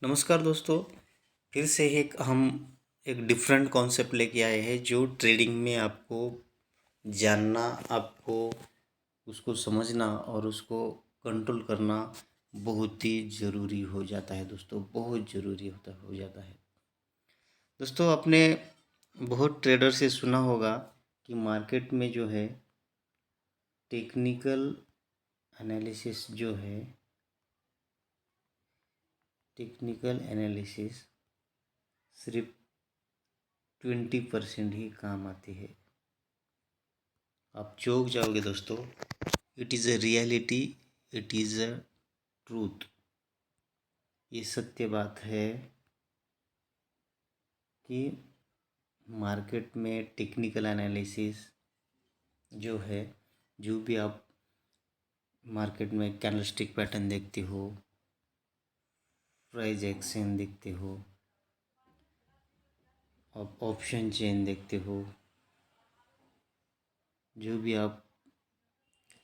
नमस्कार दोस्तों। फिर से एक डिफरेंट कॉन्सेप्ट लेके आए हैं जो ट्रेडिंग में आपको जानना, आपको उसको समझना और उसको कंट्रोल करना बहुत ही ज़रूरी हो जाता है दोस्तों। बहुत ज़रूरी हो जाता है दोस्तों। आपने बहुत ट्रेडर से सुना होगा कि मार्केट में जो है टेक्निकल एनालिसिस जो है टेक्निकल एनालिसिस सिर्फ 20% ही काम आती है। आप चौंक जाओगे दोस्तों। It is a reality, it is a truth. ये सत्य बात है कि मार्केट में टेक्निकल एनालिसिस जो है, जो भी आप मार्केट में कैंडलस्टिक पैटर्न देखते हो, प्राइस एक्शन देखते हो, आप ऑप्शन चेन देखते हो, जो भी आप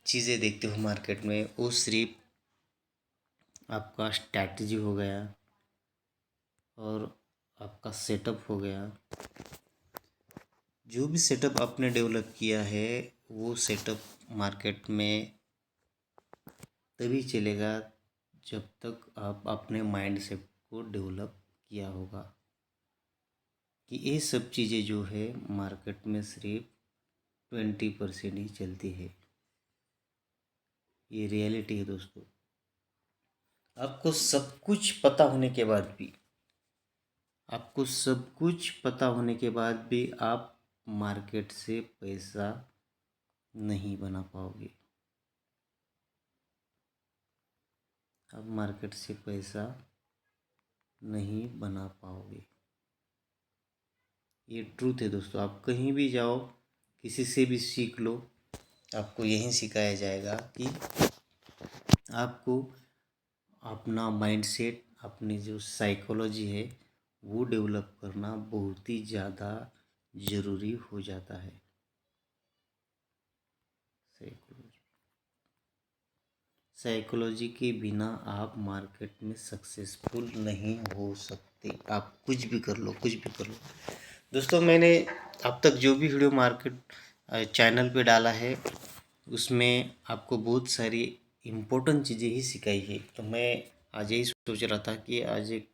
चीज़ें देखते हो मार्केट में, वो सिर्फ आपका स्ट्रैटेजी हो गया और आपका सेटअप हो गया। जो भी सेटअप आपने डेवलप किया है वो सेटअप मार्केट में तभी चलेगा जब तक आप अपने माइंड सेट को डेवलप किया होगा कि ये सब चीज़ें जो है मार्केट में सिर्फ 20% ही चलती है। ये रियलिटी है दोस्तों। आपको सब कुछ पता होने के बाद भी आपको सब कुछ पता होने के बाद भी आप मार्केट से पैसा नहीं बना पाओगे। आप मार्केट से पैसा नहीं बना पाओगे। ये ट्रूथ है दोस्तों। आप कहीं भी जाओ, किसी से भी सीख लो, आपको यही सिखाया जाएगा कि आपको अपना माइंडसेट, अपनी जो साइकोलॉजी है वो डेवलप करना बहुत ही ज़्यादा ज़रूरी हो जाता है। साइकोलॉजी के बिना आप मार्केट में सक्सेसफुल नहीं हो सकते। आप कुछ भी कर लो, कुछ भी कर लो दोस्तों। मैंने अब तक जो भी वीडियो मार्केट चैनल पे डाला है उसमें आपको बहुत सारी इम्पोर्टेंट चीज़ें ही सिखाई है। तो मैं आज यही सोच रहा था कि आज एक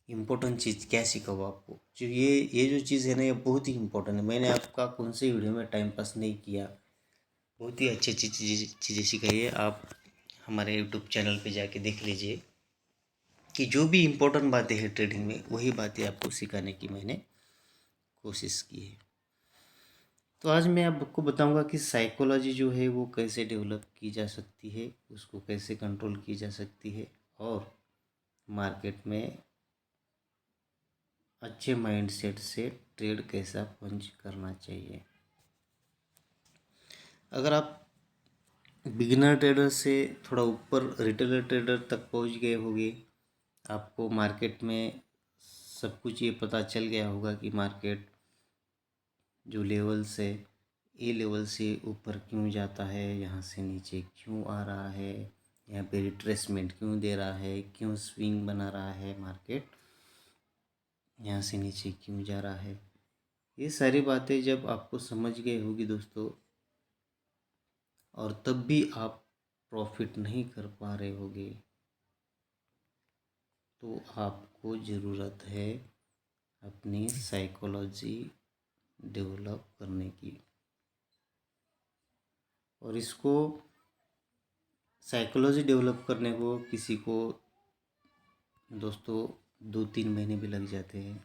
इम्पोर्टेंट चीज़ क्या सिखाऊँ आपको। जो ये जो चीज़ है ना, ये बहुत ही इम्पोर्टेंट है। मैंने आपका कौन से वीडियो में टाइम पास नहीं किया। बहुत ही अच्छी अच्छी चीज़ें सिखाई है। आप हमारे यूट्यूब चैनल पे जाके देख लीजिए कि जो भी इम्पोर्टेंट बातें हैं ट्रेडिंग में, वही बातें आपको सिखाने की मैंने कोशिश की है। तो आज मैं आपको बताऊंगा कि साइकोलॉजी जो है वो कैसे डेवलप की जा सकती है, उसको कैसे कंट्रोल की जा सकती है और मार्केट में अच्छे माइंडसेट से ट्रेड कैसा पंच करना चाहिए। अगर आप बिगिनर ट्रेडर से थोड़ा ऊपर रिटेलर ट्रेडर तक पहुंच गए होंगे, आपको मार्केट में सब कुछ ये पता चल गया होगा कि मार्केट जो लेवल्स है, ए लेवल से ऊपर क्यों जाता है, यहाँ से नीचे क्यों आ रहा है, यहाँ पे रिट्रेसमेंट क्यों दे रहा है, क्यों स्विंग बना रहा है मार्केट, यहाँ से नीचे क्यों जा रहा है। ये सारी बातें जब आपको समझ गए होगी दोस्तों, और तब भी आप प्रॉफिट नहीं कर पा रहे होगे, तो आपको ज़रूरत है अपनी साइकोलॉजी डेवलप करने की। और इसको साइकोलॉजी डेवलप करने को किसी को दोस्तों 2-3 महीने भी लग जाते हैं,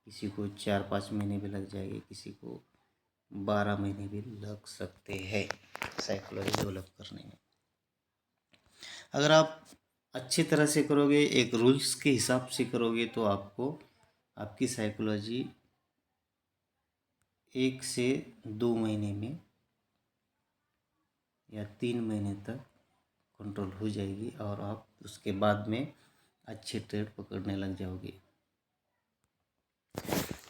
किसी को 4-5 महीने भी लग जाएंगे, किसी को 12 महीने भी लग सकते हैं साइकोलॉजी डेवलप करने में। अगर आप अच्छी तरह से करोगे, एक रूल्स के हिसाब से करोगे, तो आपको आपकी साइकोलॉजी 1 से 2 महीने में या 3 महीने तक कंट्रोल हो जाएगी और आप उसके बाद में अच्छे ट्रेड पकड़ने लग जाओगे।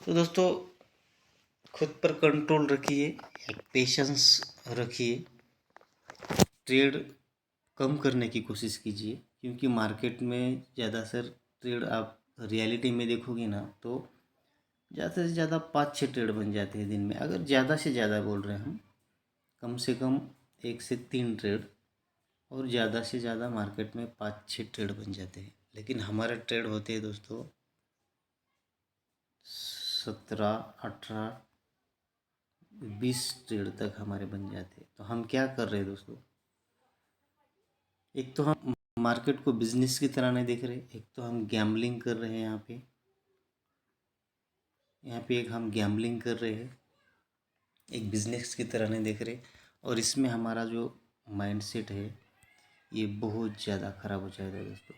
तो दोस्तों, खुद पर कंट्रोल रखिए, पेशेंस रखिए, ट्रेड कम करने की कोशिश कीजिए, क्योंकि मार्केट में ज़्यादातर ट्रेड आप रियलिटी में देखोगे ना तो ज़्यादा से ज़्यादा 5-6 ट्रेड बन जाते हैं दिन में। अगर ज़्यादा से ज़्यादा बोल रहे हैं हम, कम से कम 1 से 3 ट्रेड, और ज़्यादा से ज़्यादा मार्केट में 5-6 ट्रेड बन जाते हैं। लेकिन हमारे ट्रेड होते हैं दोस्तों 17-18 20 ट्रेड तक हमारे बन जाते हैं। तो हम क्या कर रहे हैं दोस्तों, एक तो हम मार्केट को बिजनेस की तरह नहीं देख रहे, एक तो हम गैम्बलिंग कर रहे हैं यहाँ पे एक हम गैम्बलिंग कर रहे हैं, एक बिजनेस की तरह नहीं देख रहे। और इसमें हमारा जो माइंडसेट है ये बहुत ज़्यादा ख़राब हो जाएगा दोस्तों,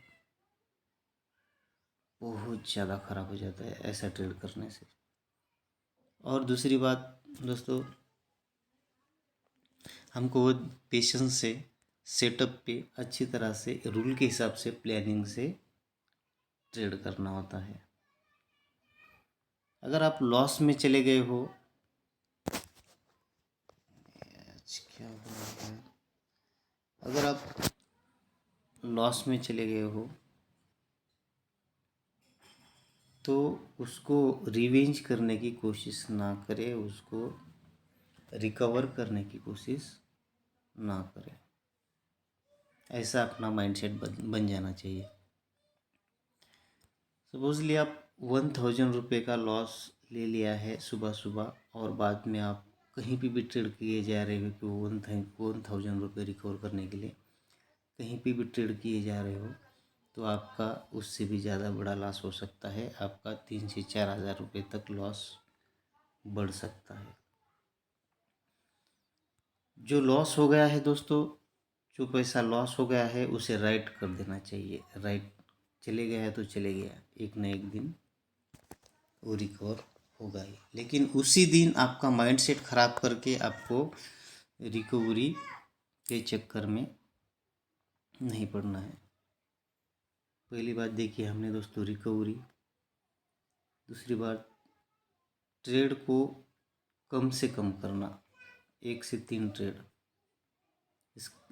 बहुत ज़्यादा ख़राब हो जाता है ऐसा ट्रेड करने से। और दूसरी बात दोस्तों, हमको वो पेशेंस से सेटअप पे अच्छी तरह से रूल के हिसाब से प्लानिंग से ट्रेड करना होता है। अगर आप लॉस में चले गए हो, क्या हुआ है, अगर आप लॉस में चले गए हो तो उसको रिवेंज करने की कोशिश ना करें, उसको रिकवर करने की कोशिश ना करें। ऐसा अपना माइंडसेट बन जाना चाहिए। सपोजली आप 1000 रुपये का लॉस ले लिया है सुबह सुबह, और बाद में आप कहीं पे भी ट्रेड किए जा रहे हो कि 1000 रुपये रिकवर करने के लिए कहीं पे भी ट्रेड किए जा रहे हो, तो आपका उससे भी ज़्यादा बड़ा लॉस हो सकता है। आपका 3 से 4 हज़ार रुपये तक लॉस बढ़ सकता है। जो लॉस हो गया है दोस्तों, जो पैसा लॉस हो गया है उसे राइट कर देना चाहिए। राइट चले गया है तो चले गया, एक न एक दिन वो रिकवर होगा ही। लेकिन उसी दिन आपका माइंडसेट ख़राब करके आपको रिकवरी के चक्कर में नहीं पड़ना है। पहली बात देखिए हमने दोस्तों रिकवरी, दूसरी बात ट्रेड को कम से कम करना, 1 से 3 ट्रेड,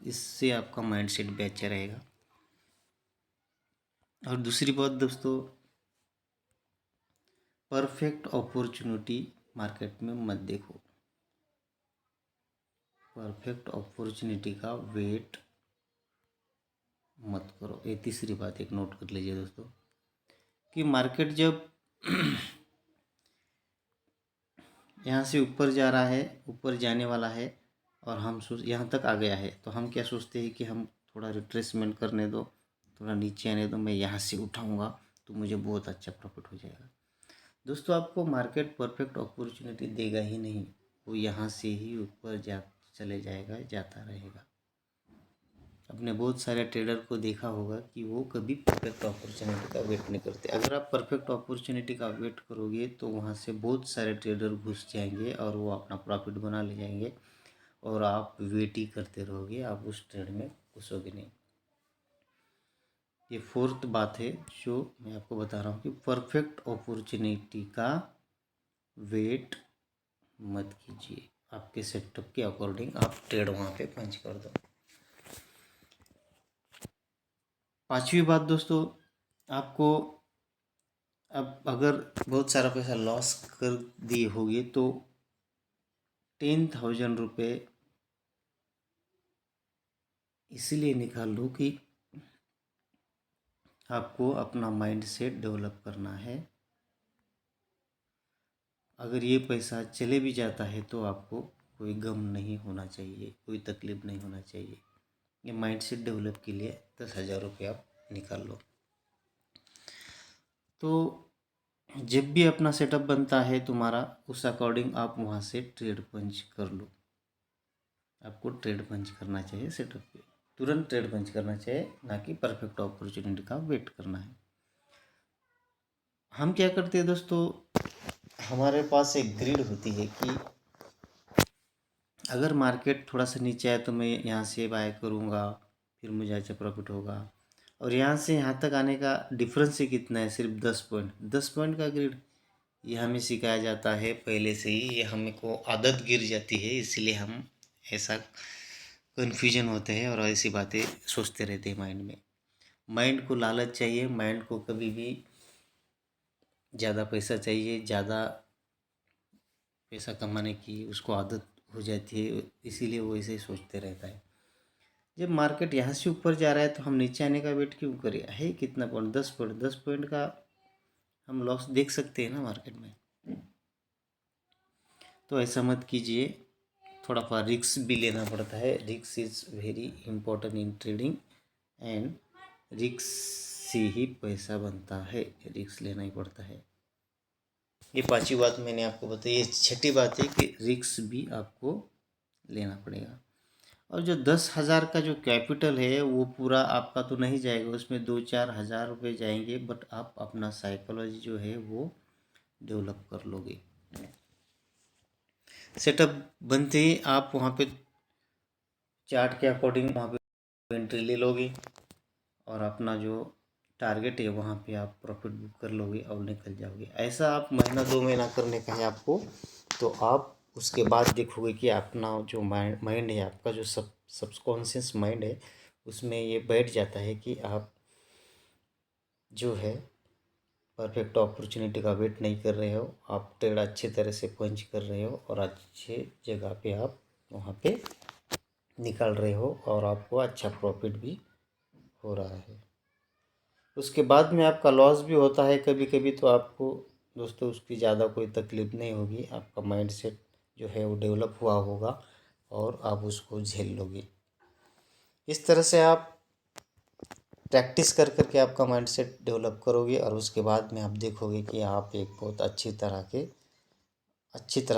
इससे आपका माइंडसेट भी अच्छा रहेगा। और दूसरी बात दोस्तों, परफेक्ट अपॉर्चुनिटी मार्केट में मत देखो। परफेक्ट अपॉर्चुनिटी का वेट मत करो। ये तीसरी बात एक नोट कर लीजिए दोस्तों, कि मार्केट जब यहाँ से ऊपर जा रहा है, ऊपर जाने वाला है, और हम यहाँ तक आ गया है, तो हम क्या सोचते हैं कि हम थोड़ा रिट्रेसमेंट करने दो, थोड़ा नीचे आने दो, मैं यहाँ से उठाऊँगा तो मुझे बहुत अच्छा प्रॉफिट हो जाएगा। दोस्तों आपको मार्केट परफेक्ट अपॉर्चुनिटी देगा ही नहीं, वो यहाँ से ही ऊपर चले जाएगा, जाता रहेगा। आपने बहुत सारे ट्रेडर को देखा होगा कि वो कभी परफेक्ट अपॉर्चुनिटी का वेट नहीं करते। अगर आप परफेक्ट अपॉर्चुनिटी का वेट करोगे तो वहाँ से बहुत सारे ट्रेडर घुस जाएंगे और वो अपना प्रॉफिट बना ले जाएंगे, और आप वेट ही करते रहोगे, आप उस ट्रेड में घुसोगे नहीं। ये फोर्थ बात है जो मैं आपको बता रहा हूँ कि परफेक्ट अपॉर्चुनिटी का वेट मत कीजिए। आपके सेटअप के अकॉर्डिंग आप ट्रेड वहाँ पे पंच कर दो। पांचवी बात दोस्तों, आपको अब अगर बहुत सारा पैसा लॉस कर दिए होगे तो 10,000 रुपये इसीलिए निकाल लो कि आपको अपना माइंड सेट डेवलप करना है। अगर ये पैसा चले भी जाता है तो आपको कोई गम नहीं होना चाहिए, कोई तकलीफ नहीं होना चाहिए। ये माइंड सेट डेवलप के लिए 10,000 रुपये आप निकाल लो। तो जब भी अपना सेटअप बनता है तुम्हारा, उस अकॉर्डिंग आप वहाँ से ट्रेड पंच कर लो। आपको ट्रेड पंच करना चाहिए सेटअप पे, तुरंत ट्रेड पंच करना चाहिए, ना कि परफेक्ट अपॉर्चुनिटी का वेट करना है। हम क्या करते हैं दोस्तों, हमारे पास एक ग्रिड होती है कि अगर मार्केट थोड़ा सा नीचे आए तो मैं यहाँ से बाय करूँगा, फिर मुझे अच्छा प्रॉफिट होगा। और यहाँ से यहाँ तक आने का डिफरेंस ही कितना है, सिर्फ 10 पॉइंट। 10 पॉइंट का ग्रिड ये हमें सिखाया जाता है पहले से ही, ये हमें को आदत गिर जाती है, इसलिए हम ऐसा कन्फ्यूजन होते हैं और ऐसी बातें सोचते रहते हैं माइंड में। माइंड को लालच चाहिए, माइंड को कभी भी ज़्यादा पैसा चाहिए, ज़्यादा पैसा कमाने की उसको आदत हो जाती है, इसीलिए वो ऐसे ही सोचते रहता है। जब मार्केट यहाँ से ऊपर जा रहा है तो हम नीचे आने का वेट क्यों करें? है कितना पॉइंट? 10 पॉइंट, 10 पॉइंट का हम लॉस देख सकते हैं ना मार्केट में। तो ऐसा मत कीजिए, थोड़ा सा रिस्क भी लेना पड़ता है। Risk is very important in trading, and risk से ही पैसा बनता है, रिस्क लेना ही पड़ता है। ये 5वीं बात मैंने आपको बताई। ये 6ठी बात है कि रिस्क भी आपको लेना पड़ेगा। और जो 10,000 का जो कैपिटल है वो पूरा आपका तो नहीं जाएगा, उसमें 2-4 हज़ार रुपये जाएंगे, बट आप अपना साइकोलॉजी जो है वो डेवलप कर लोगे। सेटअप बनते ही आप वहाँ पे चार्ट के अकॉर्डिंग वहाँ पे एंट्री ले लोगे और अपना जो टारगेट है वहाँ पे आप प्रॉफिट बुक कर लोगे और निकल जाओगे। ऐसा आप महीना 2 महीना करने का है आपको, तो आप उसके बाद देखोगे कि अपना जो माइंड है आपका, जो सबकॉन्शियस माइंड है, उसमें ये बैठ जाता है कि आप जो है परफेक्ट अपॉर्चुनिटी का वेट नहीं कर रहे हो, आप ट्रेड अच्छे तरह से पंच कर रहे हो और अच्छे जगह पे आप वहाँ पे निकाल रहे हो और आपको अच्छा प्रॉफिट भी हो रहा है। उसके बाद में आपका लॉस भी होता है कभी कभी, तो आपको दोस्तों उसकी ज़्यादा कोई तकलीफ नहीं होगी। आपका माइंड सेट जो है वो डेवलप हुआ होगा और आप उसको झेल लोगे। इस तरह से आप प्रैक्टिस कर करके आपका माइंड सेट डेवलप करोगे और उसके बाद में आप देखोगे कि आप एक बहुत अच्छी तरह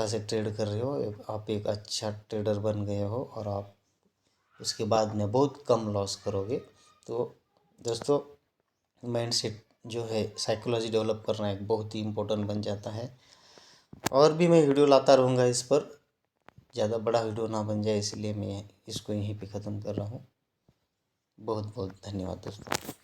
से ट्रेड कर रहे हो, आप एक अच्छा ट्रेडर बन गए हो और आप उसके बाद में बहुत कम लॉस करोगे। तो दोस्तों, माइंड सेट जो है साइकोलॉजी डेवलप करना एक बहुत ही इम्पोर्टेंट बन जाता है। और भी मैं वीडियो लाता रहूँगा इस पर, ज़्यादा बड़ा वीडियो ना बन जाए, इसलिए मैं इसको यहीं पे ख़त्म कर रहा हूँ। बहुत बहुत धन्यवाद दोस्तों।